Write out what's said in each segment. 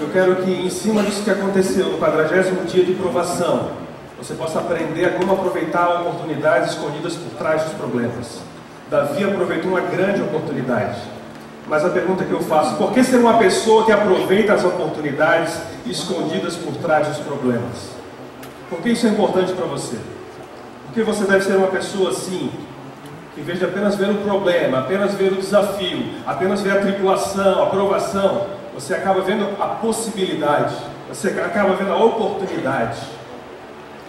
Eu quero que, em cima disso que aconteceu no 40º dia de provação, você possa aprender a como aproveitar oportunidades escondidas por trás dos problemas. Davi aproveitou uma grande oportunidade. Mas a pergunta que eu faço: por que ser uma pessoa que aproveita as oportunidades escondidas por trás dos problemas? Por que isso é importante para você? Porque você deve ser uma pessoa assim, que em vez de apenas ver o problema, apenas ver o desafio, apenas ver a tribulação, a provação, você acaba vendo a possibilidade, você acaba vendo a oportunidade.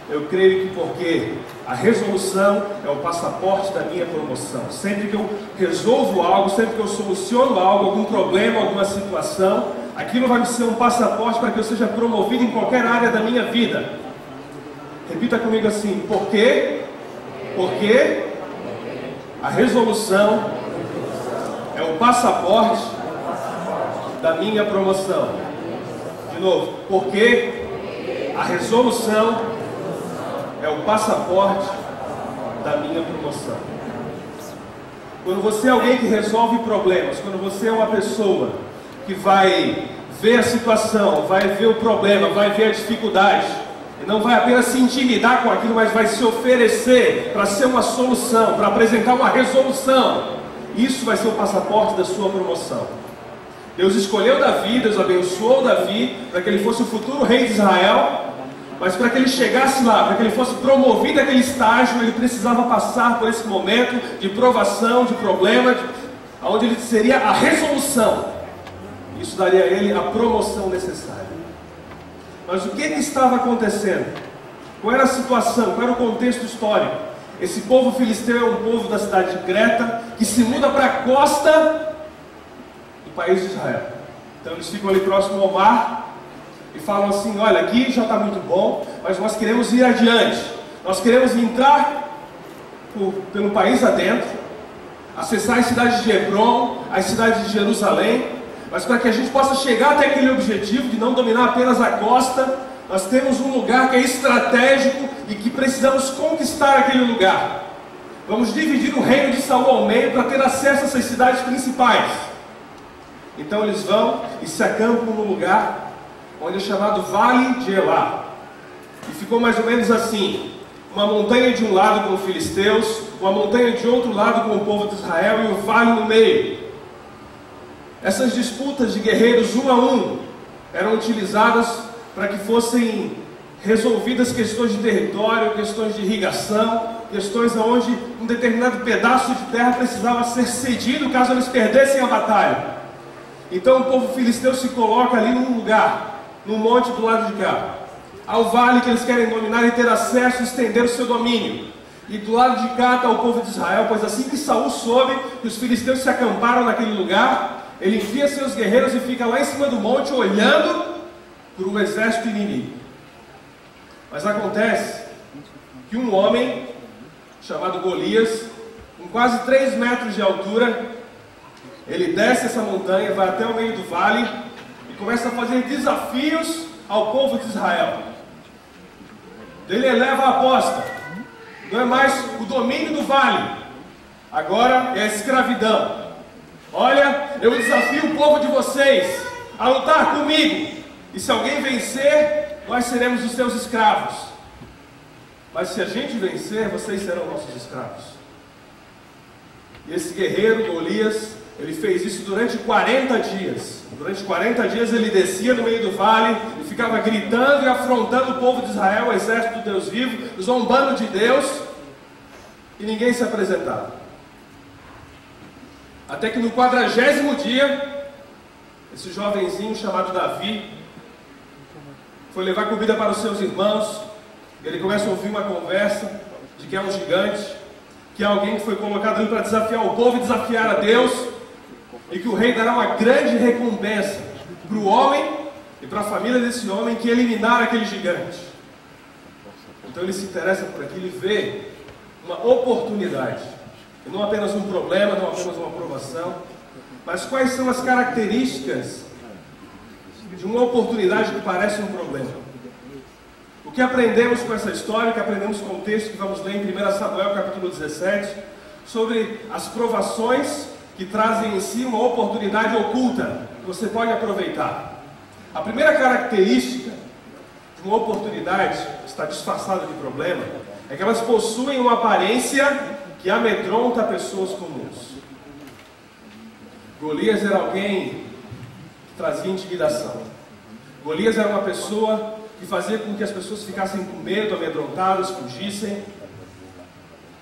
Eu creio que porque a resolução é o passaporte da minha promoção. Sempre que eu resolvo algo, sempre que eu soluciono algo, algum problema, alguma situação, aquilo vai me ser um passaporte para que eu seja promovido em qualquer área da minha vida. Repita comigo assim: por quê? Porque a resolução é o passaporte da minha promoção. De novo, porque a resolução é o passaporte da minha promoção. Quando você é alguém que resolve problemas, quando você é uma pessoa que vai ver a situação, vai ver o problema, vai ver a dificuldade, e não vai apenas se intimidar com aquilo, mas vai se oferecer para ser uma solução, para apresentar uma resolução, isso vai ser o passaporte da sua promoção. Deus escolheu Davi, Deus abençoou Davi para que ele fosse o futuro rei de Israel. Mas para que ele chegasse lá, para que ele fosse promovido àquele estágio, ele precisava passar por esse momento de provação, de problema, onde ele seria a resolução. Isso daria a ele a promoção necessária. Mas o que estava acontecendo? Qual era a situação? Qual era o contexto histórico? Esse povo filisteu é um povo da cidade de Creta, que se muda para a costa do país de Israel. Então eles ficam ali próximo ao mar, e falam assim: olha, aqui já está muito bom, mas nós queremos ir adiante. Nós queremos entrar pelo país adentro, acessar as cidades de Hebron, as cidades de Jerusalém. Mas para que a gente possa chegar até aquele objetivo de não dominar apenas a costa, nós temos um lugar que é estratégico e que precisamos conquistar aquele lugar. Vamos dividir o reino de Saul ao meio para ter acesso a essas cidades principais. Então eles vão e se acampam no lugar onde é chamado Vale de Elá. E ficou mais ou menos assim: uma montanha de um lado com os filisteus, uma montanha de outro lado com o povo de Israel e um vale no meio. Essas disputas de guerreiros um a um eram utilizadas para que fossem resolvidas questões de território, questões de irrigação, questões onde um determinado pedaço de terra precisava ser cedido caso eles perdessem a batalha. Então o povo filisteu se coloca ali num lugar, no monte do lado de cá, ao vale que eles querem dominar e ter acesso e estender o seu domínio. E do lado de cá está o povo de Israel, pois assim que Saul soube que os filisteus se acamparam naquele lugar, ele envia seus guerreiros e fica lá em cima do monte olhando para o exército inimigo. Mas acontece que um homem chamado Golias, com quase 3 metros de altura, ele desce essa montanha, vai até o meio do vale e começa a fazer desafios ao povo de Israel. Ele eleva a aposta. Não é mais o domínio do vale, agora é a escravidão. Olha, eu desafio o povo de vocês a lutar comigo, e se alguém vencer, nós seremos os seus escravos. Mas se a gente vencer, vocês serão nossos escravos. E esse guerreiro Golias, ele fez isso durante 40 dias. Durante 40 dias ele descia no meio do vale e ficava gritando e afrontando o povo de Israel, o exército do Deus vivo, zombando de Deus, e ninguém se apresentava. Até que no 40º dia, esse jovenzinho chamado Davi foi levar comida para os seus irmãos, e ele começa a ouvir uma conversa de que é um gigante, que é alguém que foi colocado ali para desafiar o povo e desafiar a Deus, e que o rei dará uma grande recompensa para o homem e para a família desse homem que eliminar aquele gigante. Então ele se interessa por aquilo e vê uma oportunidade, e não apenas um problema, não apenas uma provação, mas quais são as características de uma oportunidade que parece um problema. O que aprendemos com essa história, o que aprendemos com o texto que vamos ler em 1 Samuel capítulo 17, sobre as provações que trazem em si uma oportunidade oculta, que você pode aproveitar. A primeira característica de uma oportunidade que está disfarçada de problema é que elas possuem uma aparência que amedronta pessoas comuns. Golias era alguém que trazia intimidação. Golias era uma pessoa que fazia com que as pessoas ficassem com medo, amedrontadas, fugissem.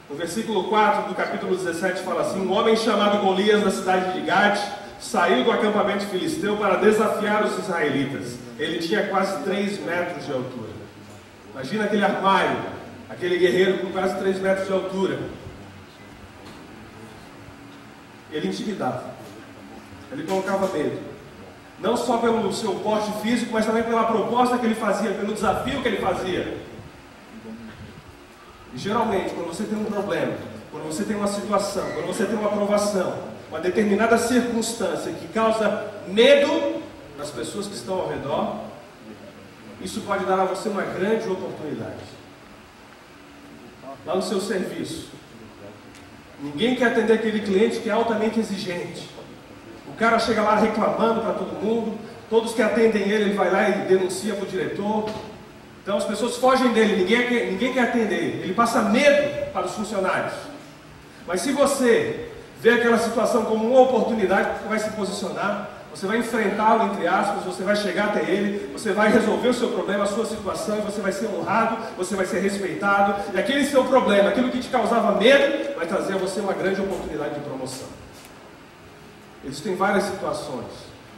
No versículo 4 do capítulo 17 fala assim: um homem chamado Golias da cidade de Gate saiu do acampamento filisteu para desafiar os israelitas. Ele tinha quase 3 metros de altura. Imagina aquele armário, aquele guerreiro com quase 3 metros de altura. Ele intimidava, ele colocava medo, não só pelo seu porte físico, mas também pela proposta que ele fazia, pelo desafio que ele fazia. E geralmente, quando você tem um problema, quando você tem uma situação, quando você tem uma provação, uma determinada circunstância que causa medo nas pessoas que estão ao redor, isso pode dar a você uma grande oportunidade. Lá no seu serviço, ninguém quer atender aquele cliente que é altamente exigente. O cara chega lá reclamando para todo mundo, todos que atendem ele vai lá e denuncia para o diretor. Então as pessoas fogem dele, ninguém quer atender. Ele passa medo para os funcionários. Mas se você vê aquela situação como uma oportunidade, você vai se posicionar, você vai enfrentá-lo, entre aspas, você vai chegar até ele, você vai resolver o seu problema, a sua situação, e você vai ser honrado, você vai ser respeitado, e aquele seu problema, aquilo que te causava medo, vai trazer a você uma grande oportunidade de promoção. Existem várias situações,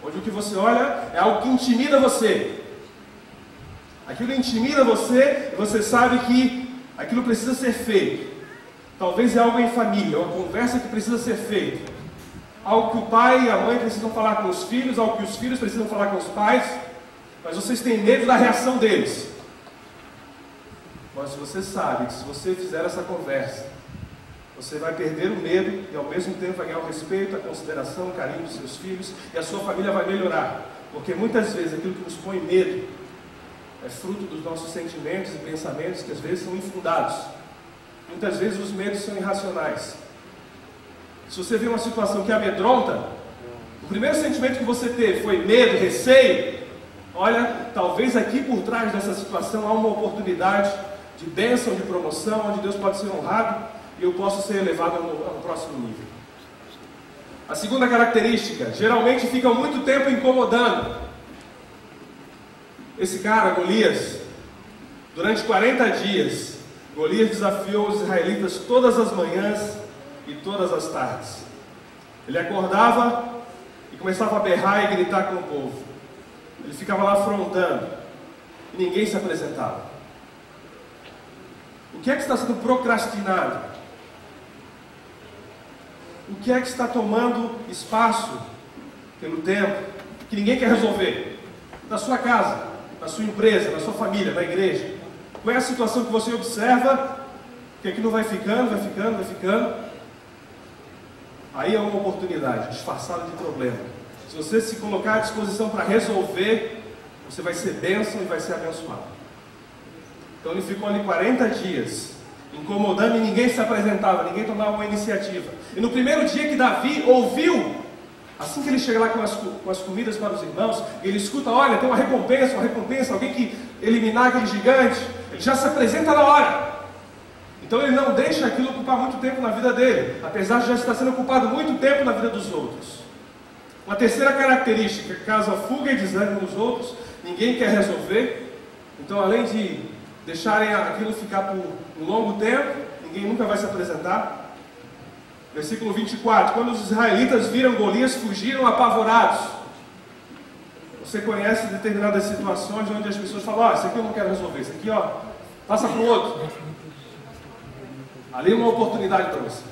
onde o que você olha é algo que intimida você. Aquilo intimida você, e você sabe que aquilo precisa ser feito. Talvez é algo em família, uma conversa que precisa ser feita. Algo que o pai e a mãe precisam falar com os filhos, algo que os filhos precisam falar com os pais, mas vocês têm medo da reação deles. Mas você sabe que se você fizer essa conversa, você vai perder o medo e ao mesmo tempo vai ganhar o respeito, a consideração, o carinho dos seus filhos, e a sua família vai melhorar. Porque muitas vezes aquilo que nos põe medo é fruto dos nossos sentimentos e pensamentos que às vezes são infundados. Muitas vezes os medos são irracionais. Se você vê uma situação que amedronta, o primeiro sentimento que você teve foi medo, receio. Olha, talvez aqui por trás dessa situação há uma oportunidade de bênção, de promoção, onde Deus pode ser honrado e eu posso ser elevado ao próximo nível. A segunda característica, geralmente ficam muito tempo incomodando. Esse cara, Golias, durante 40 dias, Golias desafiou os israelitas todas as manhãs e todas as tardes. Ele acordava e começava a berrar e gritar com o povo. Ele ficava lá afrontando e ninguém se apresentava. O que é que está sendo procrastinado? O que é que está tomando espaço pelo tempo que ninguém quer resolver? Na sua casa, na sua empresa, na sua família, na igreja. Qual é a situação que você observa que aquilo vai ficando, vai ficando, vai ficando? Aí é uma oportunidade disfarçada de problema. Se você se colocar à disposição para resolver, você vai ser bênção e vai ser abençoado. Então ele ficou ali 40 dias, incomodando e ninguém se apresentava, ninguém tomava uma iniciativa. E no primeiro dia que Davi ouviu, assim que ele chega lá com as comidas para os irmãos, ele escuta, olha, tem uma recompensa, alguém que eliminar aquele gigante, ele já se apresenta na hora. Então ele não deixa aquilo ocupar muito tempo na vida dele, apesar de já estar sendo ocupado muito tempo na vida dos outros. Uma terceira característica, causa fuga e desânimo nos outros, ninguém quer resolver. Então, além de deixarem aquilo ficar por um longo tempo, ninguém nunca vai se apresentar. Versículo 24, quando os israelitas viram Golias, fugiram apavorados. Você conhece determinadas situações onde as pessoas falam, ó, isso aqui eu não quero resolver, isso aqui, ó, passa para o outro. Ali é uma oportunidade para você.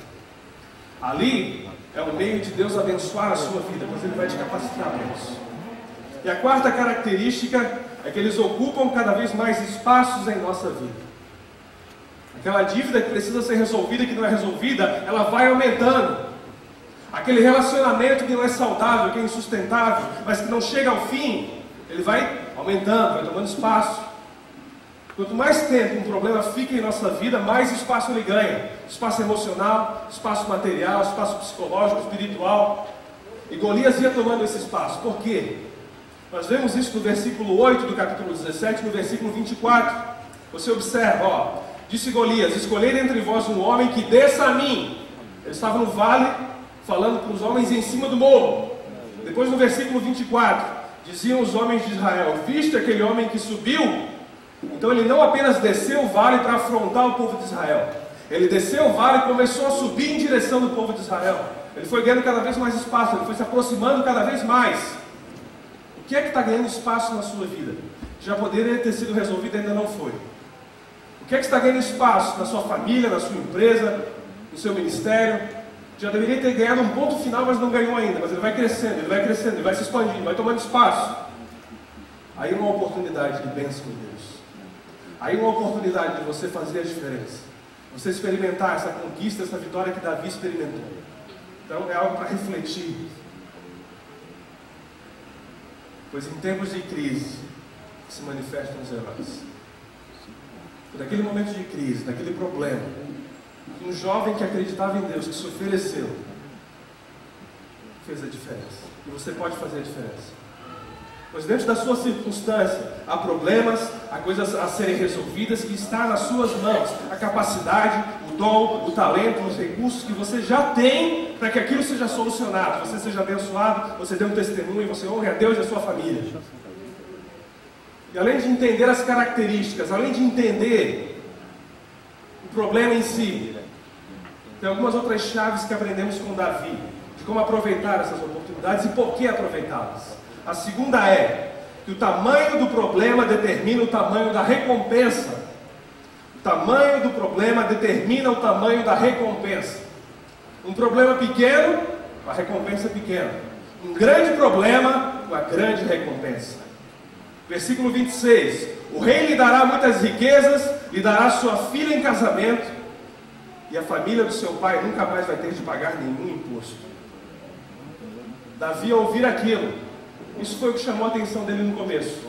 Ali é um meio de Deus abençoar a sua vida, mas Ele vai te capacitar para isso. E a quarta característica é que eles ocupam cada vez mais espaços em nossa vida. Aquela dívida que precisa ser resolvida e que não é resolvida, ela vai aumentando. Aquele relacionamento que não é saudável, que é insustentável, mas que não chega ao fim, ele vai aumentando, vai tomando espaço. Quanto mais tempo um problema fica em nossa vida, mais espaço ele ganha. Espaço emocional, espaço material, espaço psicológico, espiritual. E Golias ia tomando esse espaço. Por quê? Nós vemos isso no versículo 8 do capítulo 17, no versículo 24. Você observa, ó, disse Golias: escolhei entre vós um homem que desça a mim. Ele estava no vale, falando com os homens em cima do morro. Depois no versículo 24, diziam os homens de Israel: viste aquele homem que subiu? Então ele não apenas desceu o vale para afrontar o povo de Israel. Ele desceu o vale e começou a subir em direção do povo de Israel. Ele foi ganhando cada vez mais espaço, ele foi se aproximando cada vez mais. O que é que está ganhando espaço na sua vida? Já poderia ter sido resolvido e ainda não foi. O que é que está ganhando espaço na sua família, na sua empresa, no seu ministério? Já deveria ter ganhado um ponto final, mas não ganhou ainda. Mas ele vai crescendo, ele vai crescendo, ele vai se expandindo, vai tomando espaço. Aí uma oportunidade de bênção de Deus. Aí uma oportunidade de você fazer a diferença. Você experimentar essa conquista, essa vitória que Davi experimentou. Então é algo para refletir. Pois em tempos de crise se manifestam os heróis. Naquele momento de crise, naquele problema, um jovem que acreditava em Deus, que se ofereceu, fez a diferença. E você pode fazer a diferença. Pois dentro da sua circunstância, há problemas, há coisas a serem resolvidas que está nas suas mãos. A capacidade, o dom, o talento, os recursos que você já tem para que aquilo seja solucionado. Você seja abençoado, você dê um testemunho, você honre a Deus e a sua família. E além de entender as características, além de entender o problema em si, tem algumas outras chaves que aprendemos com Davi, de como aproveitar essas oportunidades e por que aproveitá-las. A segunda é que o tamanho do problema determina o tamanho da recompensa. O tamanho do problema determina o tamanho da recompensa. Um problema pequeno, uma recompensa pequena. Um grande problema, uma grande recompensa. Versículo 26. O rei lhe dará muitas riquezas, lhe dará sua filha em casamento, e a família do seu pai nunca mais vai ter de pagar nenhum imposto. Davi, ao ouvir aquilo, isso foi o que chamou a atenção dele no começo.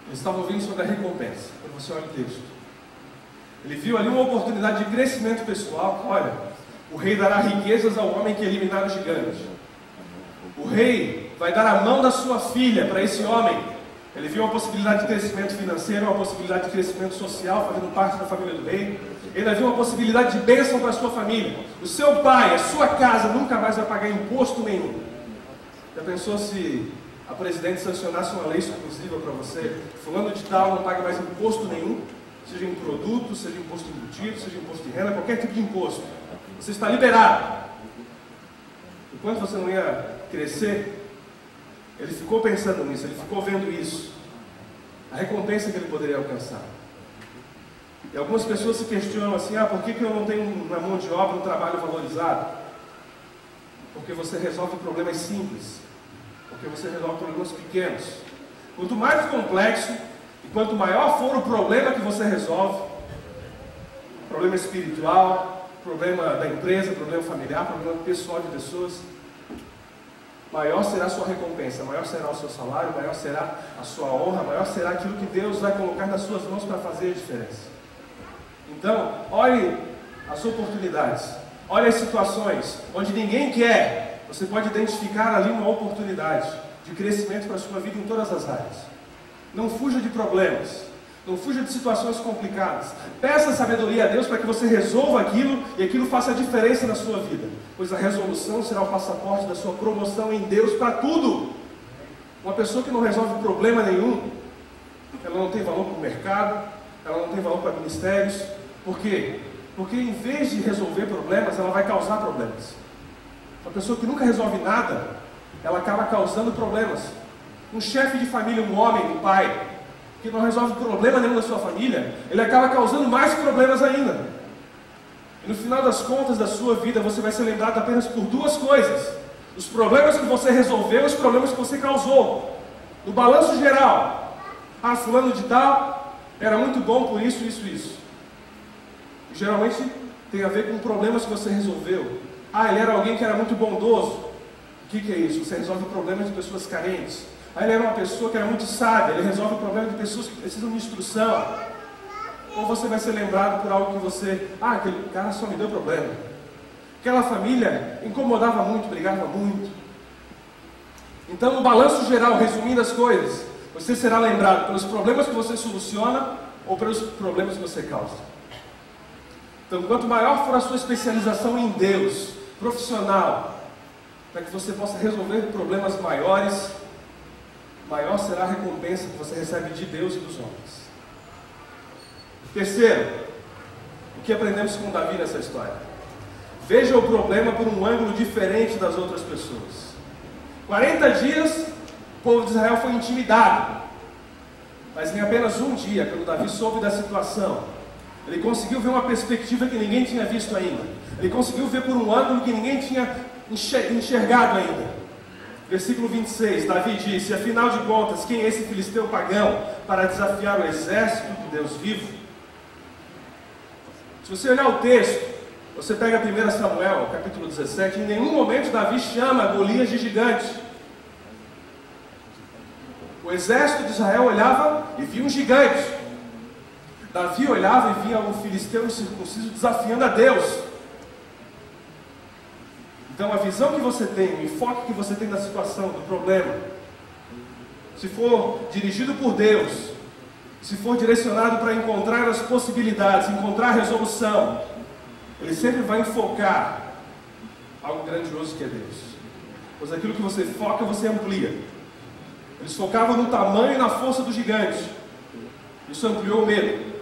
Eles estavam ouvindo sobre a recompensa. Quando você olha o texto, ele viu ali uma oportunidade de crescimento pessoal. Olha, o rei dará riquezas ao homem que eliminar o gigante. O rei vai dar a mão da sua filha para esse homem. Ele viu uma possibilidade de crescimento financeiro, uma possibilidade de crescimento social, fazendo parte da família do rei. Ele viu uma possibilidade de bênção para a sua família. O seu pai, a sua casa nunca mais vai pagar imposto nenhum. Já pensou se a presidente sancionasse uma lei exclusiva para você? Fulano de tal não paga mais imposto nenhum, seja em produto, seja imposto embutido, seja imposto de renda, qualquer tipo de imposto. Você está liberado. Enquanto você não ia crescer, ele ficou pensando nisso, ele ficou vendo isso. A recompensa que ele poderia alcançar. E algumas pessoas se questionam assim: por que eu não tenho uma mão de obra, um trabalho valorizado? Porque você resolve problemas simples. Porque você resolve problemas pequenos. Quanto mais complexo e quanto maior for o problema que você resolve, problema espiritual, problema da empresa, problema familiar, problema pessoal de pessoas, maior será a sua recompensa, maior será o seu salário, maior será a sua honra, maior será aquilo que Deus vai colocar nas suas mãos para fazer a diferença. Então, olhe as oportunidades, olhe as situações onde ninguém quer. Você pode identificar ali uma oportunidade de crescimento para a sua vida em todas as áreas. Não fuja de problemas, não fuja de situações complicadas. Peça sabedoria a Deus para que você resolva aquilo e aquilo faça a diferença na sua vida. Pois a resolução será o passaporte da sua promoção em Deus para tudo. Uma pessoa que não resolve problema nenhum, ela não tem valor para o mercado, ela não tem valor para ministérios. Por quê? Porque em vez de resolver problemas, ela vai causar problemas. Uma pessoa que nunca resolve nada, ela acaba causando problemas. Um chefe de família, um homem, um pai, que não resolve problema nenhum da sua família, ele acaba causando mais problemas ainda. E no final das contas da sua vida, você vai ser lembrado apenas por duas coisas: os problemas que você resolveu e os problemas que você causou. No balanço geral, fulano de tal era muito bom por isso, isso, isso. E geralmente tem a ver com problemas que você resolveu. Ele era alguém que era muito bondoso. O que é isso? Você resolve problemas de pessoas carentes. Ele era uma pessoa que era muito sábia. Ele resolve problemas de pessoas que precisam de instrução. Ou você vai ser lembrado por algo que você... aquele cara só me deu problema. Aquela família incomodava muito, brigava muito. Então, no balanço geral, resumindo as coisas, você será lembrado pelos problemas que você soluciona ou pelos problemas que você causa. Então, quanto maior for a sua especialização em Deus, profissional, para que você possa resolver problemas maiores, maior será a recompensa que você recebe de Deus e dos homens. Terceiro, o que aprendemos com Davi nessa história? Veja o problema por um ângulo diferente das outras pessoas. 40 dias, o povo de Israel foi intimidado. Mas em apenas um dia, quando Davi soube da situação, ele conseguiu ver uma perspectiva que ninguém tinha visto ainda. Ele conseguiu ver por um ângulo que ninguém tinha enxergado ainda. Versículo 26, Davi disse: afinal de contas, quem é esse filisteu pagão para desafiar o exército de Deus vivo? Se você olhar o texto, você pega 1 Samuel, capítulo 17, em nenhum momento Davi chama Golias de gigante. O exército de Israel olhava e via um gigante. Davi olhava e via um filisteu incircunciso desafiando a Deus. Então a visão que você tem, o enfoque que você tem da situação, do problema, se for dirigido por Deus, se for direcionado para encontrar as possibilidades, encontrar a resolução, ele sempre vai enfocar algo grandioso que é Deus. Pois aquilo que você foca, você amplia. Eles focavam no tamanho e na força do gigante. Isso ampliou o medo.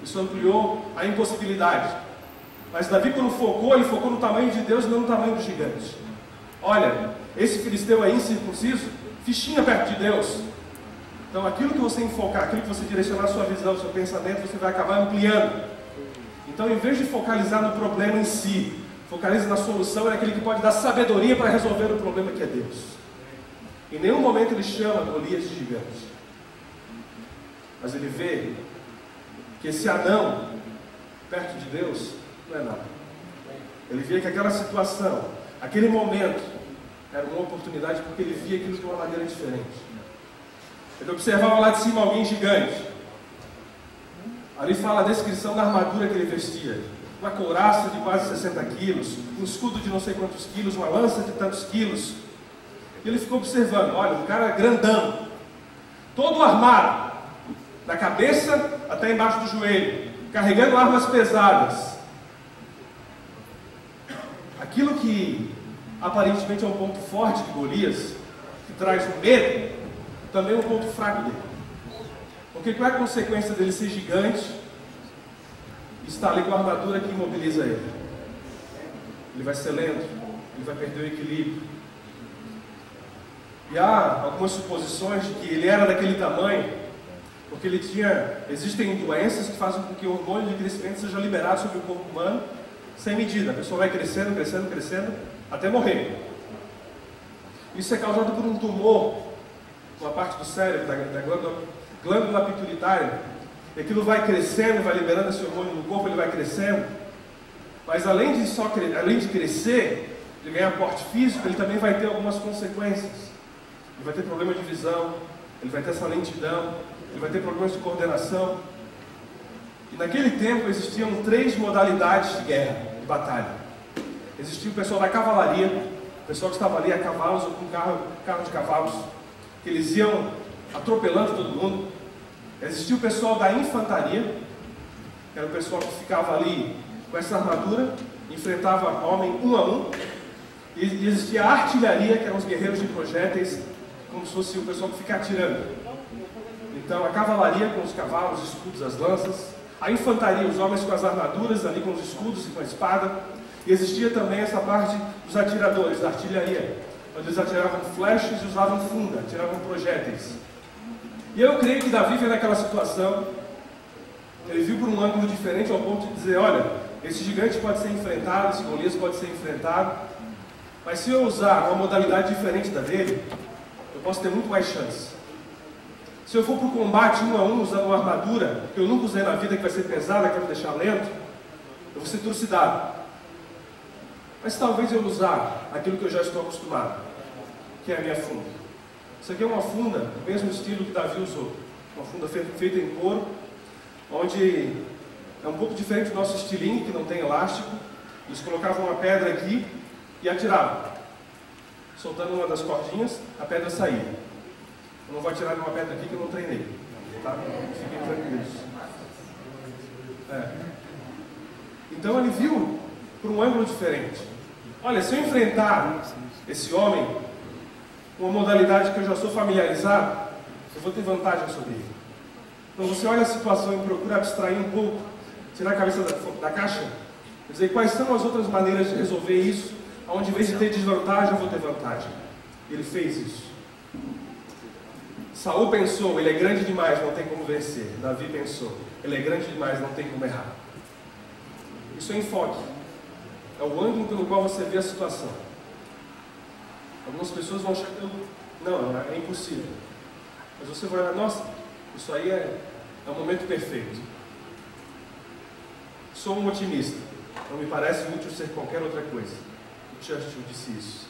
Isso ampliou a impossibilidade. Mas Davi, quando focou, ele focou no tamanho de Deus e não no tamanho do gigante. Olha, esse filisteu aí incircunciso, fichinha perto de Deus. Então aquilo que você enfocar, aquilo que você direcionar a sua visão, o seu pensamento, você vai acabar ampliando. Então, em vez de focalizar no problema em si, focalize na solução, é aquele que pode dar sabedoria para resolver o problema que é Deus. Em nenhum momento ele chama Golias de gigante. Mas ele vê que esse anão, perto de Deus, não é nada. Ele via que aquela situação, aquele momento, era uma oportunidade porque ele via aquilo de uma maneira diferente. Ele observava lá de cima alguém gigante. Ali fala a descrição da armadura que ele vestia. Uma couraça de quase 60 quilos, um escudo de não sei quantos quilos, uma lança de tantos quilos. E ele ficou observando, olha, um cara grandão, todo armado, da cabeça até embaixo do joelho, carregando armas pesadas. Aquilo que aparentemente é um ponto forte de Golias, que traz o medo, também é um ponto fraco dele. Porque qual é a consequência dele ser gigante e estar ali com a armadura que imobiliza ele? Ele vai ser lento, ele vai perder o equilíbrio. E há algumas suposições de que ele era daquele tamanho, porque existem doenças que fazem com que o hormônio de crescimento seja liberado sobre o corpo humano sem medida. A pessoa vai crescendo, crescendo, crescendo, até morrer. Isso é causado por um tumor, uma parte do cérebro, da glândula pituitária, e aquilo vai crescendo, vai liberando esse hormônio no corpo, ele vai crescendo, mas além de crescer, de ganhar porte físico, ele também vai ter algumas consequências. Ele vai ter problema de visão, ele vai ter essa lentidão, ele vai ter problemas de coordenação. E naquele tempo existiam 3 modalidades de guerra, de batalha. Existia o pessoal da cavalaria, o pessoal que estava ali a cavalos ou com carro de cavalos, que eles iam atropelando todo mundo. Existia o pessoal da infantaria, que era o pessoal que ficava ali com essa armadura, enfrentava homem um a um. E existia a artilharia, que eram os guerreiros de projéteis, como se fosse o pessoal que fica atirando. Então a cavalaria com os cavalos, os escudos, as lanças. A infantaria, os homens com as armaduras, ali com os escudos e com a espada. E existia também essa parte dos atiradores, da artilharia, onde eles atiravam flechas e usavam funda, atiravam projéteis. E eu creio que Davi veio naquela situação, ele viu por um ângulo diferente ao ponto de dizer, olha, esse gigante pode ser enfrentado, esse Golias pode ser enfrentado, mas se eu usar uma modalidade diferente da dele, eu posso ter muito mais chance. Se eu for para o combate um a um usando uma armadura que eu nunca usei na vida, que vai ser pesada, que vai me deixar lento, eu vou ser trucidado. Mas talvez eu usar aquilo que eu já estou acostumado, que é a minha funda. Isso aqui é uma funda do mesmo estilo que Davi usou. Uma funda feita em couro, onde é um pouco diferente do nosso estilingue, que não tem elástico. Eles colocavam uma pedra aqui e atiravam. soltando uma das cordinhas, a pedra saía. Eu não vou atirar nenhuma pedra aqui que eu não treinei. Tá? Fiquem tranquilos. Então ele viu por um ângulo diferente. Olha, se eu enfrentar esse homem com uma modalidade que eu já sou familiarizado, eu vou ter vantagem sobre ele. Então você olha a situação e procura abstrair um pouco, tirar a cabeça da caixa, quer dizer, quais são as outras maneiras de resolver isso, onde em vez de ter desvantagem, eu vou ter vantagem. Ele fez isso. Saul pensou, ele é grande demais, não tem como vencer. Davi pensou, ele é grande demais, não tem como errar. Isso é enfoque. É o ângulo pelo qual você vê a situação. Algumas pessoas vão achar que não, é impossível. Mas você vai olhar, nossa, isso aí é o momento perfeito. Sou um otimista. Não me parece útil ser qualquer outra coisa. O Churchill disse isso.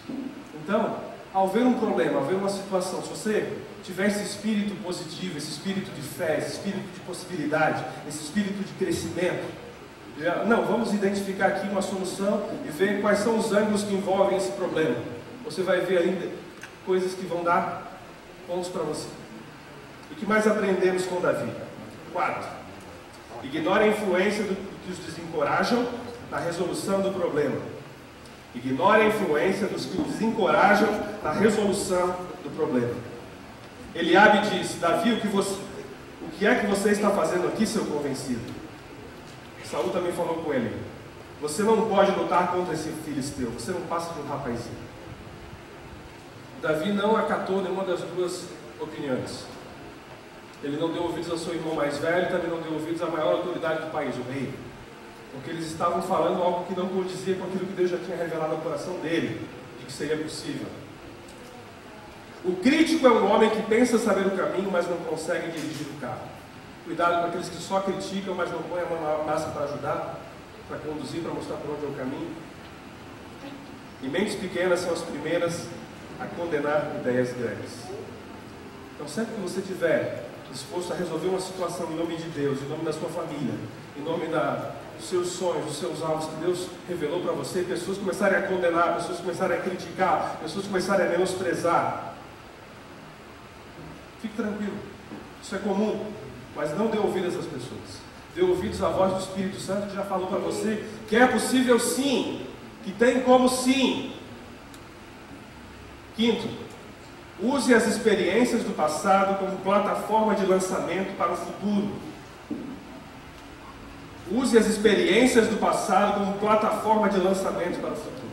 Então, ao ver um problema, ao ver uma situação, se você tiver esse espírito positivo, esse espírito de fé, esse espírito de possibilidade, esse espírito de crescimento, não, vamos identificar aqui uma solução e ver quais são os ângulos que envolvem esse problema. Você vai ver ali coisas que vão dar pontos para você. O que mais aprendemos com Davi? 4. Ignore a influência do que os desencorajam na resolução do problema. Ignore a influência dos que os desencorajam na resolução do problema. Eliabe diz, Davi, o que é que você está fazendo aqui, seu convencido? Saul também falou com ele, você não pode lutar contra esse filisteu, você não passa de um rapazinho. Davi não acatou nenhuma das duas opiniões. Ele não deu ouvidos ao seu irmão mais velho, também não deu ouvidos à maior autoridade do país, o rei. Porque eles estavam falando algo que não condizia com aquilo que Deus já tinha revelado ao coração dele, de que seria possível. O crítico é um homem que pensa saber o caminho, mas não consegue dirigir o carro. Cuidado com aqueles que só criticam, mas não põem a mão na massa para ajudar, para conduzir, para mostrar por onde é o caminho. E mentes pequenas são as primeiras a condenar ideias grandes. Então, sempre que você estiver disposto a resolver uma situação em nome de Deus, em nome da sua família, em nome dos seus sonhos, dos seus alvos que Deus revelou para você, pessoas começarem a condenar, pessoas começarem a criticar, pessoas começarem a menosprezar, fique tranquilo, isso é comum, mas não dê ouvido a essas pessoas. Dê ouvidos à voz do Espírito Santo que já falou para você que é possível sim, que tem como sim. 5. Use as experiências do passado como plataforma de lançamento para o futuro. Use as experiências do passado como plataforma de lançamento para o futuro.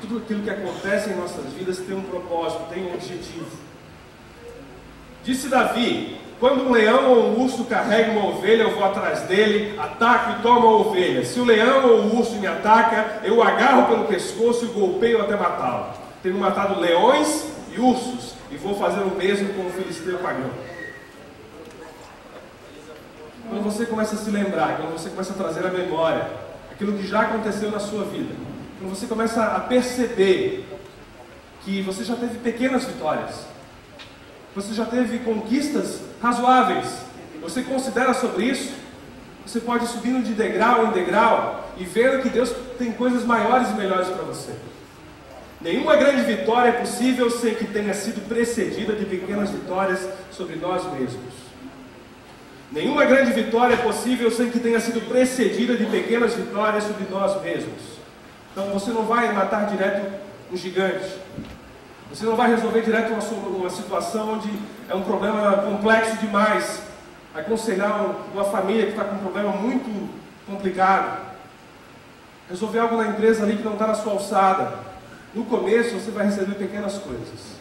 Tudo aquilo que acontece em nossas vidas tem um propósito, tem um objetivo. Disse Davi, quando um leão ou um urso carrega uma ovelha, eu vou atrás dele, ataco e tomo a ovelha. Se o leão ou o urso me ataca, eu o agarro pelo pescoço e golpeio até matá-lo. Tenho matado leões e ursos, e vou fazer o mesmo com o filisteu pagão. Quando você começa a se lembrar, quando você começa a trazer à memória aquilo que já aconteceu na sua vida, quando você começa a perceber que você já teve pequenas vitórias, você já teve conquistas razoáveis, você considera sobre isso, você pode ir subindo de degrau em degrau e vendo que Deus tem coisas maiores e melhores para você. Nenhuma grande vitória é possível sem que tenha sido precedida de pequenas vitórias sobre nós mesmos. Nenhuma grande vitória é possível sem que tenha sido precedida de pequenas vitórias sobre nós mesmos. Então você não vai matar direto um gigante. Você não vai resolver direto uma situação onde é um problema complexo demais. Aconselhar uma família que está com um problema muito complicado. Resolver algo na empresa ali que não está na sua alçada. No começo você vai receber pequenas coisas.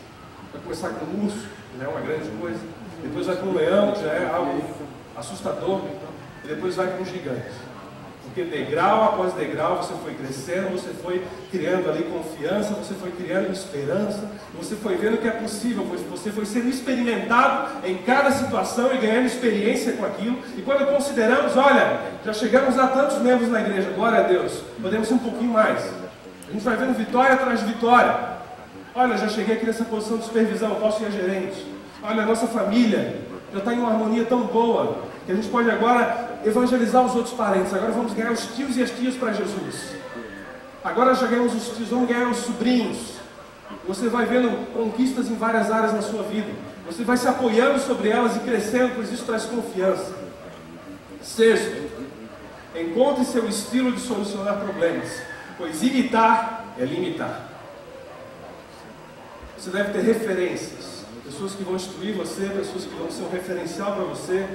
Vai começar com um urso, que já é uma grande coisa. Depois vai com um leão, que já é algo assustador. E depois vai com um gigante. Porque degrau após degrau você foi crescendo, você foi criando ali confiança, você foi criando esperança, você foi vendo que é possível, você foi sendo experimentado em cada situação e ganhando experiência com aquilo. E quando consideramos, olha, já chegamos a tantos membros na igreja, glória a Deus, podemos ir um pouquinho mais. A gente vai vendo vitória atrás de vitória. Olha, já cheguei aqui nessa posição de supervisão, posso ir a gerente. Olha, a nossa família já está em uma harmonia tão boa que a gente pode agora evangelizar os outros parentes. Agora vamos ganhar os tios e as tias para Jesus. Agora já ganhamos os tios, vamos ganhar os sobrinhos. Você vai vendo conquistas em várias áreas na sua vida. Você vai se apoiando sobre elas e crescendo, pois isso traz confiança. Sexto, encontre seu estilo de solucionar problemas, pois imitar é limitar. Você deve ter referências, pessoas que vão instruir você, pessoas que vão ser um referencial para você,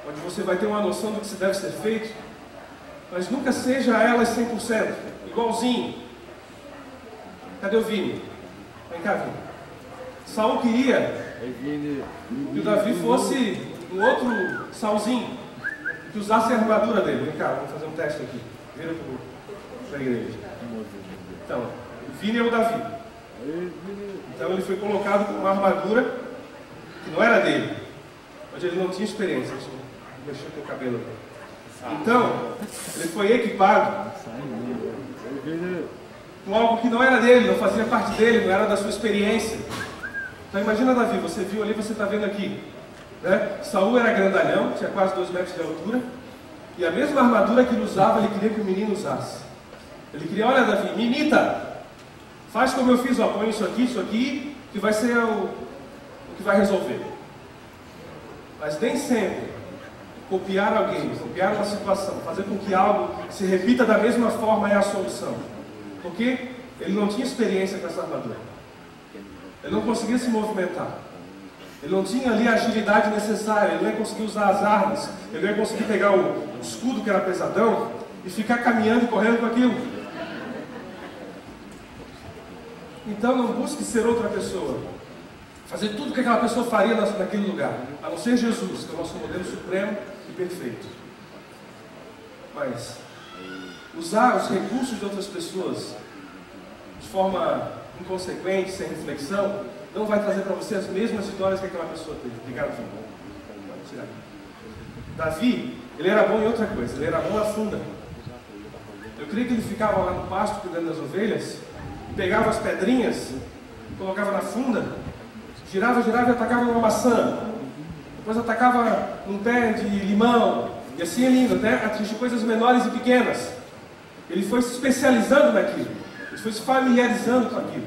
onde você vai ter uma noção do que deve ser feito, mas nunca seja elas 100%, igualzinho. Cadê o Vini? Vem cá, Vini. Saul queria que o Davi fosse um outro Saulzinho, que usasse a armadura dele. Vem cá, vamos fazer um teste aqui. Vira para a igreja. Então, o Vini é o Davi. Então ele foi colocado com uma armadura que não era dele, onde ele não tinha experiência. Deixa eu mexer com o cabelo aqui. Então, ele foi equipado com algo que não era dele, não fazia parte dele, não era da sua experiência. Então imagina, Davi, você viu ali, você está vendo aqui, né? Saul era grandalhão, tinha quase 2 metros de altura, e a mesma armadura que ele usava, ele queria que o menino usasse. Ele queria: olha, Davi, me imita, faz como eu fiz, ó, põe isso aqui, que vai ser o que vai resolver. Mas nem sempre copiar alguém, copiar uma situação, fazer com que algo se repita da mesma forma é a solução. Porque ele não tinha experiência com essa armadura. Ele não conseguia se movimentar. Ele não tinha ali a agilidade necessária. Ele não ia conseguir usar as armas. Ele não ia conseguir pegar o escudo, que era pesadão, e ficar caminhando e correndo com aquilo. Então não busque ser outra pessoa. Fazer tudo o que aquela pessoa faria naquele lugar. A não ser Jesus, que é o nosso modelo supremo e perfeito. Mas usar os recursos de outras pessoas de forma inconsequente, sem reflexão, não vai trazer para você as mesmas vitórias que aquela pessoa teve. Obrigado, Vini. Davi, ele era bom em outra coisa, ele era bom na funda. Eu creio que ele ficava lá no pasto cuidando das ovelhas, pegava as pedrinhas, colocava na funda, girava e atacava uma maçã, depois atacava um pé de limão, e assim ele indo, até atingir coisas menores e pequenas. Ele foi se especializando naquilo, ele foi se familiarizando com aquilo.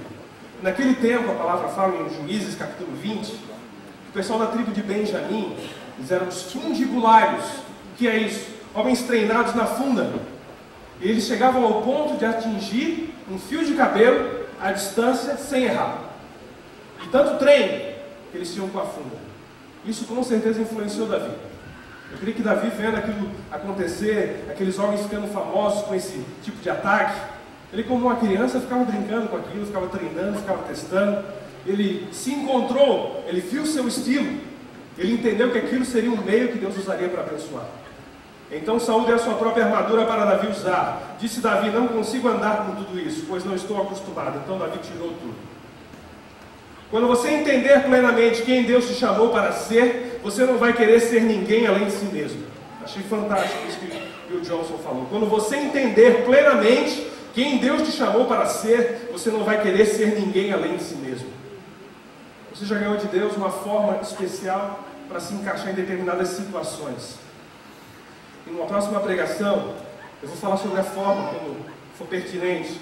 Naquele tempo, a palavra fala em Juízes capítulo 20, o pessoal da tribo de Benjamim, eles eram os fundibulários. O que é isso? Homens treinados na funda. E eles chegavam ao ponto de atingir um fio de cabelo à distância sem errar. E tanto treino que eles tinham com a funda. Isso com certeza influenciou Davi. Eu creio que Davi, vendo aquilo acontecer, aqueles homens ficando famosos com esse tipo de ataque, ele, como uma criança, ficava brincando com aquilo, ficava treinando, ficava testando. Ele se encontrou, ele viu o seu estilo, ele entendeu que aquilo seria um meio que Deus usaria para abençoar. Então Saul deu a sua própria armadura para Davi usar. Disse Davi: não consigo andar com tudo isso, pois não estou acostumado. Então Davi tirou tudo. Quando você entender plenamente quem Deus te chamou para ser, você não vai querer ser ninguém além de si mesmo. Achei fantástico isso que o Johnson falou. Quando você entender plenamente quem Deus te chamou para ser, você não vai querer ser ninguém além de si mesmo. Você já ganhou de Deus uma forma especial para se encaixar em determinadas situações. Em uma próxima pregação, eu vou falar sobre a forma, quando for pertinente,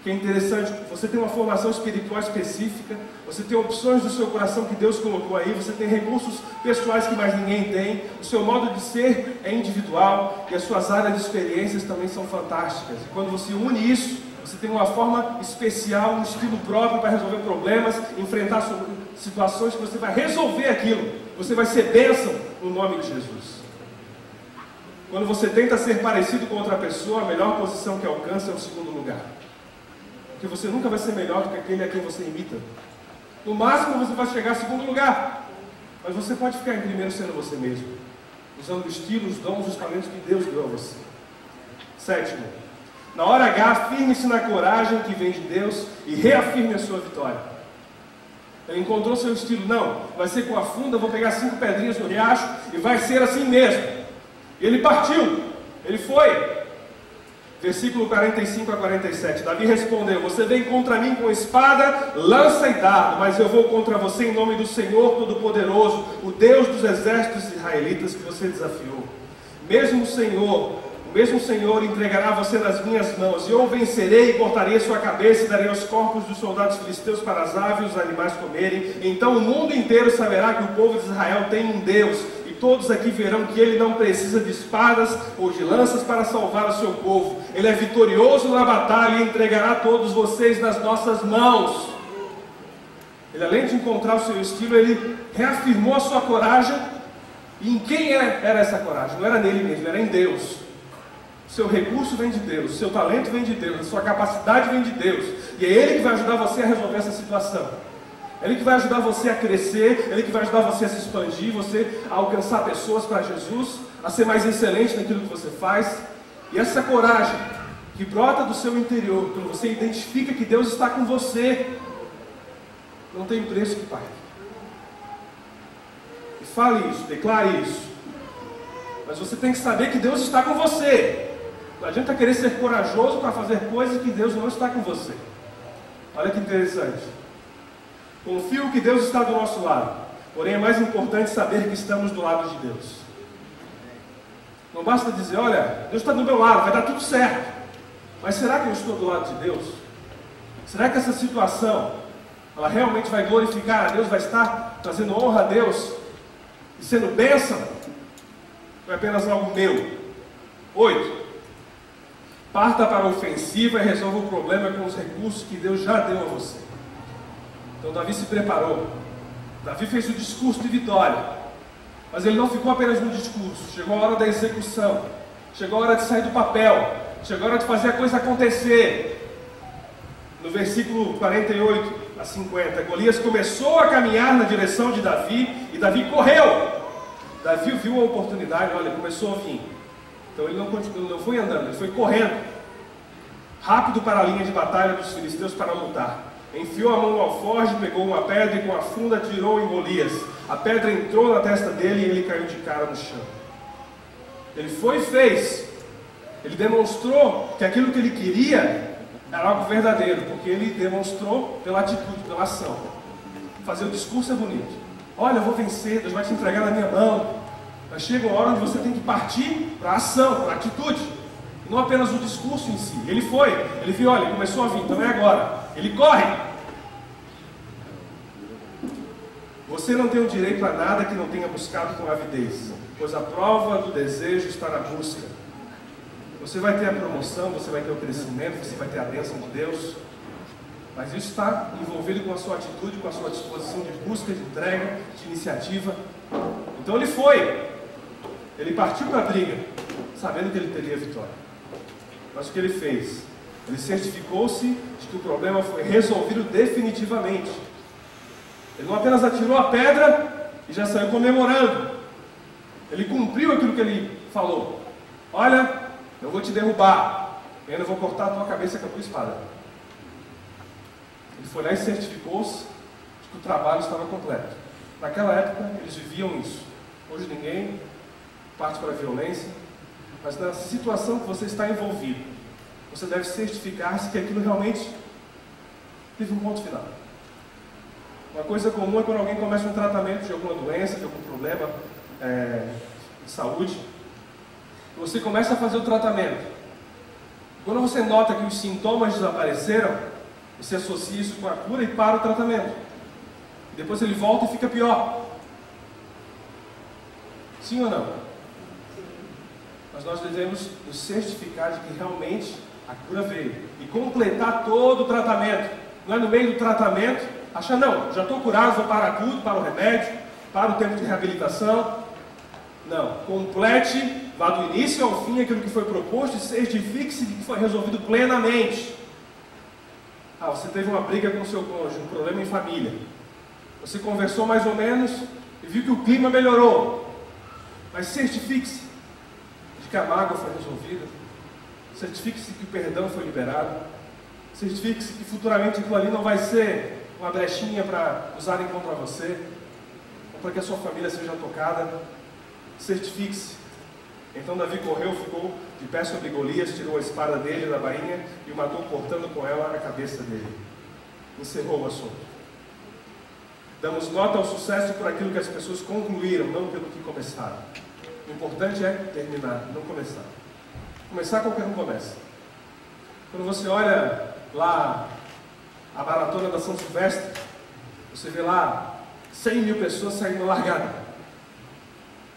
que é interessante. Você tem uma formação espiritual específica, você tem opções do seu coração que Deus colocou aí, você tem recursos pessoais que mais ninguém tem, o seu modo de ser é individual e as suas áreas de experiências também são fantásticas. E quando você une isso, você tem uma forma especial, um estilo próprio para resolver problemas, enfrentar situações que você vai resolver aquilo. Você vai ser bênção no nome de Jesus. Quando você tenta ser parecido com outra pessoa, a melhor posição que alcança é o segundo lugar. Porque você nunca vai ser melhor do que aquele a quem você imita. No máximo você vai chegar em segundo lugar. Mas você pode ficar em primeiro sendo você mesmo, usando o estilo, os dons, os talentos que Deus deu a você. Sétimo, na hora H, firme-se na coragem que vem de Deus e reafirme a sua vitória. Ele encontrou seu estilo. Não, vai ser com a funda, vou pegar 5 pedrinhas no riacho e vai ser assim mesmo. Ele partiu, ele foi. Versículo 45 a 47. Davi respondeu: você vem contra mim com espada, lança e dardo, mas eu vou contra você em nome do Senhor Todo-Poderoso, o Deus dos exércitos israelitas que você desafiou. Mesmo o Senhor, o mesmo Senhor entregará você nas minhas mãos, e eu o vencerei e cortarei a sua cabeça e darei os corpos dos soldados filisteus para as aves e os animais comerem. Então o mundo inteiro saberá que o povo de Israel tem um Deus, e todos aqui verão que ele não precisa de espadas ou de lanças para salvar o seu povo. Ele é vitorioso na batalha e entregará todos vocês nas nossas mãos. Ele, além de encontrar o seu estilo, ele reafirmou a sua coragem. E em quem era essa coragem? Não era nele mesmo, era em Deus. O seu recurso vem de Deus, o seu talento vem de Deus, a sua capacidade vem de Deus. E é Ele que vai ajudar você a resolver essa situação. É Ele que vai ajudar você a crescer, é Ele que vai ajudar você a se expandir, você a alcançar pessoas para Jesus, a ser mais excelente naquilo que você faz. E essa coragem que brota do seu interior, quando você identifica que Deus está com você, não tem preço que pague. E fale isso, declare isso. Mas você tem que saber que Deus está com você. Não adianta querer ser corajoso para fazer coisas que Deus não está com você. Olha que interessante. Confio que Deus está do nosso lado. Porém é mais importante saber que estamos do lado de Deus. Não basta dizer, olha, Deus está do meu lado, vai dar tudo certo. Mas será que eu estou do lado de Deus? Será que essa situação, ela realmente vai glorificar a Deus, vai estar trazendo honra a Deus e sendo bênção? Ou é apenas algo meu? 8. Parta para a ofensiva e resolva o problema com os recursos que Deus já deu a você. Então Davi se preparou. Davi fez o discurso de vitória. Mas ele não ficou apenas no discurso. Chegou a hora da execução. Chegou a hora de sair do papel. Chegou a hora de fazer a coisa acontecer. No versículo 48 a 50, Golias começou a caminhar na direção de Davi e Davi correu. Davi viu a oportunidade, olha, começou a vir. Então ele não foi andando, ele foi correndo. Rápido para a linha de batalha dos filisteus para lutar. Enfiou a mão no alforje, pegou uma pedra e com a funda atirou em Golias. A pedra entrou na testa dele e ele caiu de cara no chão. Ele foi e fez. Ele demonstrou que aquilo que ele queria era algo verdadeiro, porque ele demonstrou pela atitude, pela ação. Fazer o discurso é bonito. Olha, eu vou vencer, Deus vai te entregar na minha mão. Mas chega uma hora onde você tem que partir para a ação, para a atitude. E não apenas o discurso em si. Ele foi, ele viu, olha, começou a vir, então é agora. Ele corre. Você não tem o direito a nada que não tenha buscado com avidez, pois a prova do desejo está na busca. Você vai ter a promoção, você vai ter o crescimento, você vai ter a bênção de Deus, mas isso está envolvido com a sua atitude, com a sua disposição de busca, de entrega, de iniciativa. Então ele foi, ele partiu para a briga, sabendo que ele teria vitória. Mas o que ele fez? Ele certificou-se de que o problema foi resolvido definitivamente. Ele não apenas atirou a pedra e já saiu comemorando. Ele cumpriu aquilo que ele falou. Olha, eu vou te derrubar, e ainda vou cortar a tua cabeça com a tua espada. Ele foi lá e certificou-se de que o trabalho estava completo. Naquela época, eles viviam isso. Hoje ninguém parte para a violência, mas na situação que você está envolvido, você deve certificar-se que aquilo realmente teve um ponto final. Uma coisa comum é quando alguém começa um tratamento de alguma doença, de algum problema de saúde, você começa a fazer o tratamento. Quando você nota que os sintomas desapareceram, você associa isso com a cura e para o tratamento. Depois ele volta e fica pior. Sim ou não? Mas nós devemos nos certificar de que realmente a cura veio. E completar todo o tratamento. Não é no meio do tratamento, achar, não, já estou curado, vou parar tudo, para o remédio, para o tempo de reabilitação. Não, complete, vá do início ao fim aquilo que foi proposto e certifique-se de que foi resolvido plenamente. Ah, você teve uma briga com o seu cônjuge, um problema em família. Você conversou mais ou menos e viu que o clima melhorou. Mas certifique-se de que a mágoa foi resolvida. Certifique-se que o perdão foi liberado. Certifique-se que futuramente aquilo ali não vai ser uma brechinha para usarem contra você, ou para que a sua família seja tocada. Certifique-se. Então Davi correu, ficou de pé sobre Golias, tirou a espada dele da bainha e o matou cortando com ela a cabeça dele. Encerrou o assunto. Damos nota ao sucesso por aquilo que as pessoas concluíram, não pelo que começaram. O importante é terminar, não começar. Começar qualquer um começa. Quando você olha lá a maratona da São Silvestre, você vê lá 100 mil pessoas saindo largada.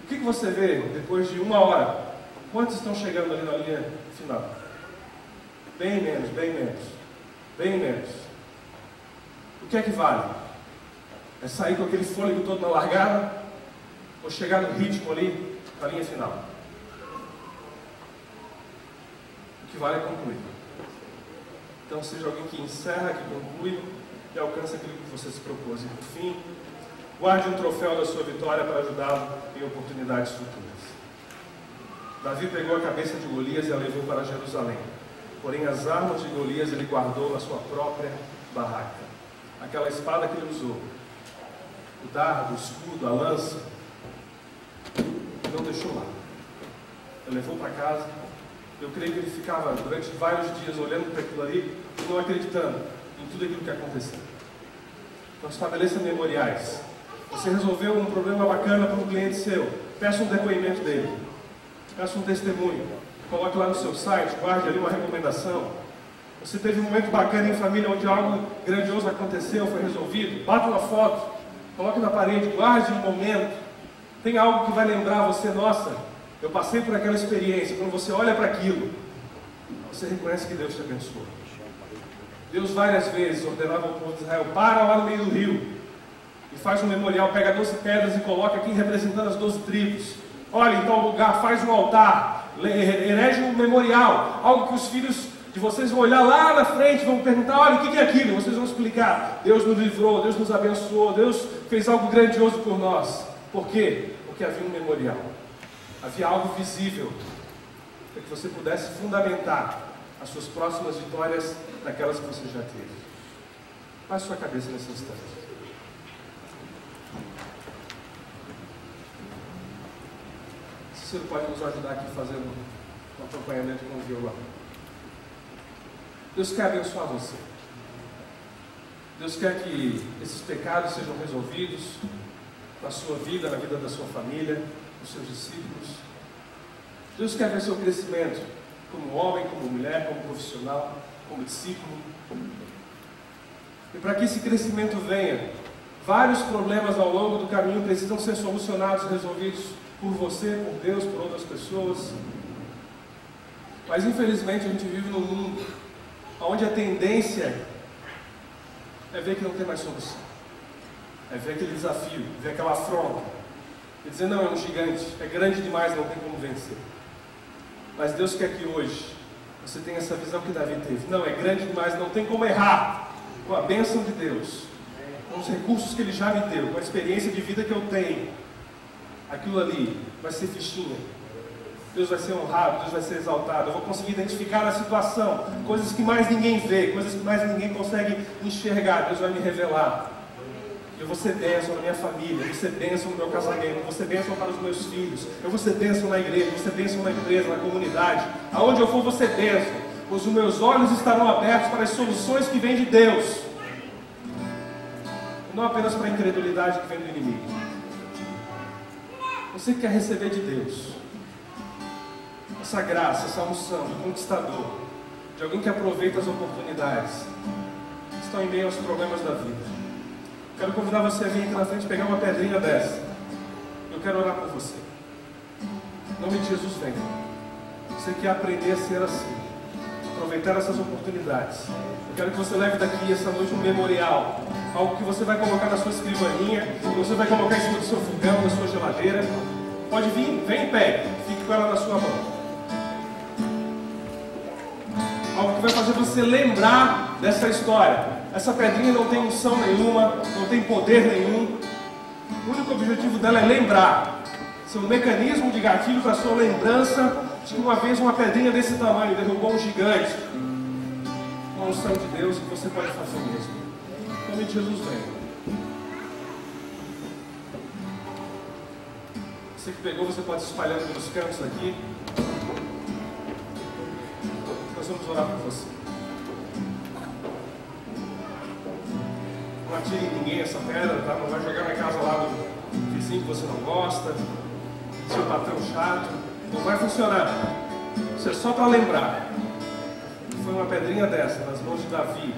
O que você vê depois de 1 hora? Quantos estão chegando ali na linha final? Bem menos, bem menos, bem menos. O que é que vale? É sair com aquele fôlego todo na largada ou chegar no ritmo ali na linha final? O que vale é concluir. Então seja alguém que encerra, que conclui e alcança aquilo que você se propôs. E por fim, guarde um troféu da sua vitória para ajudá-lo em oportunidades futuras. Davi pegou a cabeça de Golias e a levou para Jerusalém. Porém as armas de Golias ele guardou na sua própria barraca. Aquela espada que ele usou, o dardo, o escudo, a lança, não deixou lá. Ele levou para casa. Eu creio que ele ficava durante vários dias olhando para aquilo ali e não acreditando em tudo aquilo que aconteceu. Então estabeleça memoriais. Você resolveu um problema bacana para um cliente seu, peça um depoimento dele, peça um testemunho, coloque lá no seu site, guarde ali uma recomendação. Você teve um momento bacana em família onde algo grandioso aconteceu, foi resolvido, bata uma foto, coloque na parede, guarde um momento. Tem algo que vai lembrar você, nossa, eu passei por aquela experiência. Quando você olha para aquilo, você reconhece que Deus te abençoou. Deus várias vezes ordenava ao povo de Israel: para lá no meio do rio e faz um memorial, pega 12 pedras e coloca aqui representando as 12 tribos. Olha em tal lugar, faz um altar, erege um memorial, algo que os filhos de vocês vão olhar lá na frente, vão perguntar: olha, o que é aquilo? Vocês vão explicar: Deus nos livrou, Deus nos abençoou, Deus fez algo grandioso por nós. Por quê? Porque havia um memorial, havia algo visível para que você pudesse fundamentar as suas próximas vitórias naquelas que você já teve. Baixe sua cabeça nesse instante. Cícero pode nos ajudar aqui fazendo um acompanhamento com o violão. Deus quer abençoar você. Deus quer que esses pecados sejam resolvidos na sua vida, na vida da sua família, dos seus discípulos. Deus quer ver seu crescimento como homem, como mulher, como profissional, como discípulo. E para que esse crescimento venha, vários problemas ao longo do caminho precisam ser solucionados, resolvidos por você, por Deus, por outras pessoas. Mas infelizmente a gente vive num mundo onde a tendência é ver que não tem mais solução, é ver aquele desafio, ver aquela afronta e dizer: não, é um gigante, é grande demais, não tem como vencer. Mas Deus quer que hoje você tenha essa visão que Davi teve: não, é grande demais, não tem como errar. Com a bênção de Deus, com os recursos que Ele já me deu, com a experiência de vida que eu tenho, aquilo ali vai ser fichinha. Deus vai ser honrado, Deus vai ser exaltado. Eu vou conseguir identificar na situação coisas que mais ninguém vê, coisas que mais ninguém consegue enxergar. Deus vai me revelar. Eu vou ser bênção na minha família, eu vou ser bênção no meu casamento, eu vou ser bênção para os meus filhos, eu vou ser bênção na igreja, eu vou ser bênção na empresa, na comunidade. Aonde eu for, vou ser bênção, pois os meus olhos estarão abertos para as soluções que vêm de Deus, não apenas para a incredulidade que vem do inimigo. Você que quer receber de Deus essa graça, essa unção de conquistador, de alguém que aproveita as oportunidades que estão em meio aos problemas da vida, quero convidar você a vir aqui na frente pegar uma pedrinha dessa. Eu quero orar por você. Em nome de Jesus, venha. Você quer aprender a ser assim, aproveitar essas oportunidades. Eu quero que você leve daqui essa noite um memorial, algo que você vai colocar na sua escrivaninha, que você vai colocar em cima do seu fogão, na sua geladeira. Pode vir, vem e pegue, fique com ela na sua mão. Algo que vai fazer você lembrar dessa história. Essa pedrinha não tem unção nenhuma, não tem poder nenhum. O único objetivo dela é lembrar. Ser um mecanismo de gatilho para a sua lembrança de que uma vez uma pedrinha desse tamanho derrubou um gigante. Com a unção de Deus, que você pode fazer mesmo. Em nome de Jesus, vem. Você que pegou, você pode se espalhar pelos cantos aqui. Nós vamos orar por você. Não atire em ninguém essa pedra, tá? Não vai jogar na casa lá do vizinho que você não gosta, seu patrão chato. Não vai funcionar. Isso é só para lembrar. Foi uma pedrinha dessa, nas mãos de Davi,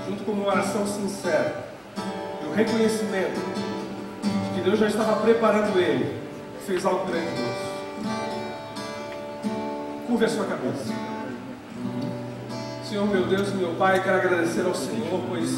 junto com uma oração sincera e o reconhecimento de que Deus já estava preparando ele, fez algo grandioso. Curve a sua cabeça. Senhor, meu Deus e meu Pai, quero agradecer ao Senhor, pois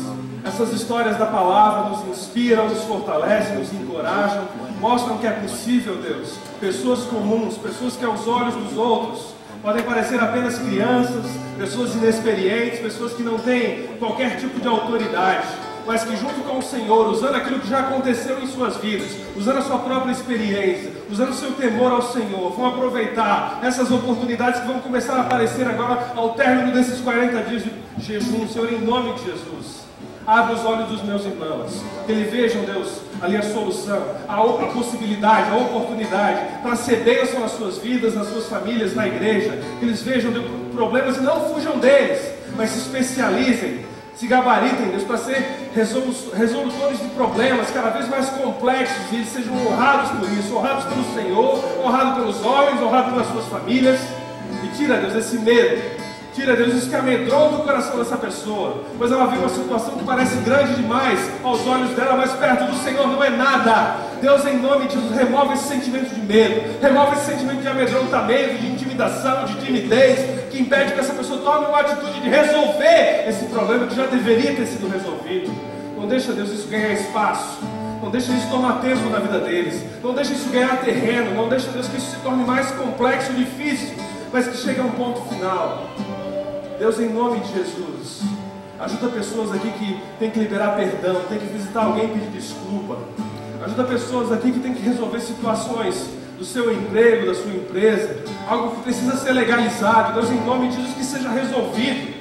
essas histórias da palavra nos inspiram, nos fortalecem, nos encorajam, mostram que é possível, Deus. Pessoas comuns, pessoas que aos olhos dos outros podem parecer apenas crianças, pessoas inexperientes, pessoas que não têm qualquer tipo de autoridade, mas que junto com o Senhor, usando aquilo que já aconteceu em suas vidas, usando a sua própria experiência, usando o seu temor ao Senhor, vão aproveitar essas oportunidades que vão começar a aparecer agora ao término desses 40 dias de jejum. Senhor, em nome de Jesus, abre os olhos dos meus irmãos, que eles vejam, Deus, ali a solução, a possibilidade, a oportunidade para ser bênção nas suas vidas, nas suas famílias, na igreja. Que eles vejam, Deus, problemas e não fujam deles, mas se especializem, se gabaritem, Deus, para ser resolutores de problemas cada vez mais complexos, e eles sejam honrados por isso, honrados pelo Senhor, honrados pelos homens, honrados pelas suas famílias. E tira, Deus, esse medo. Tira, Deus, isso que amedronta o coração dessa pessoa, pois ela vê uma situação que parece grande demais aos olhos dela, mas perto do Senhor não é nada. Deus, em nome de Jesus, remove esse sentimento de medo, remove esse sentimento de amedrontamento, de intimidação, de timidez, que impede que essa pessoa tome uma atitude de resolver esse problema que já deveria ter sido resolvido. Não deixa, Deus, isso ganhar espaço. Não deixa isso tomar tempo na vida deles. Não deixa isso ganhar terreno. Não deixa, Deus, que isso se torne mais complexo e difícil, mas que chegue a um ponto final. Deus, em nome de Jesus, ajuda pessoas aqui que tem que liberar perdão, tem que visitar alguém e pedir desculpa. Ajuda pessoas aqui que tem que resolver situações do seu emprego, da sua empresa, algo que precisa ser legalizado. Deus, em nome de Jesus, que seja resolvido.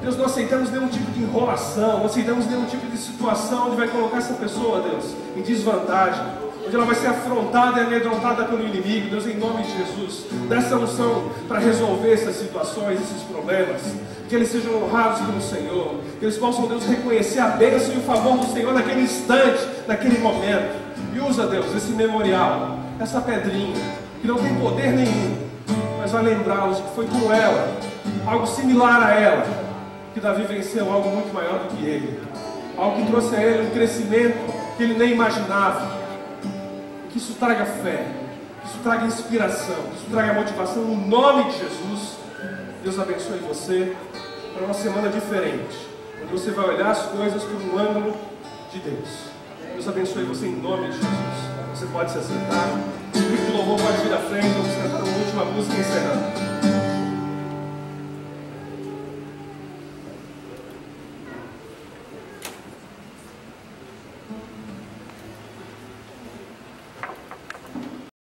Deus, não aceitamos nenhum tipo de enrolação, não aceitamos nenhum tipo de situação onde vai colocar essa pessoa, Deus, em desvantagem, onde ela vai ser afrontada e amedrontada pelo inimigo. Deus, em nome de Jesus, dá essa unção para resolver essas situações, esses problemas, que eles sejam honrados pelo Senhor, que eles possam, Deus, reconhecer a bênção e o favor do Senhor naquele instante, naquele momento. E usa, Deus, esse memorial, essa pedrinha, que não tem poder nenhum, mas vai lembrá-los que foi com ela, algo similar a ela, que Davi venceu algo muito maior do que ele, algo que trouxe a ele um crescimento que ele nem imaginava. Que isso traga fé, que isso traga inspiração, que isso traga motivação no nome de Jesus. Deus abençoe você para uma semana diferente, onde você vai olhar as coisas por um ângulo de Deus. Deus abençoe você em nome de Jesus. Você pode se assentar, o grupo de louvor pode vir à frente, vamos cantar uma última música encerrando.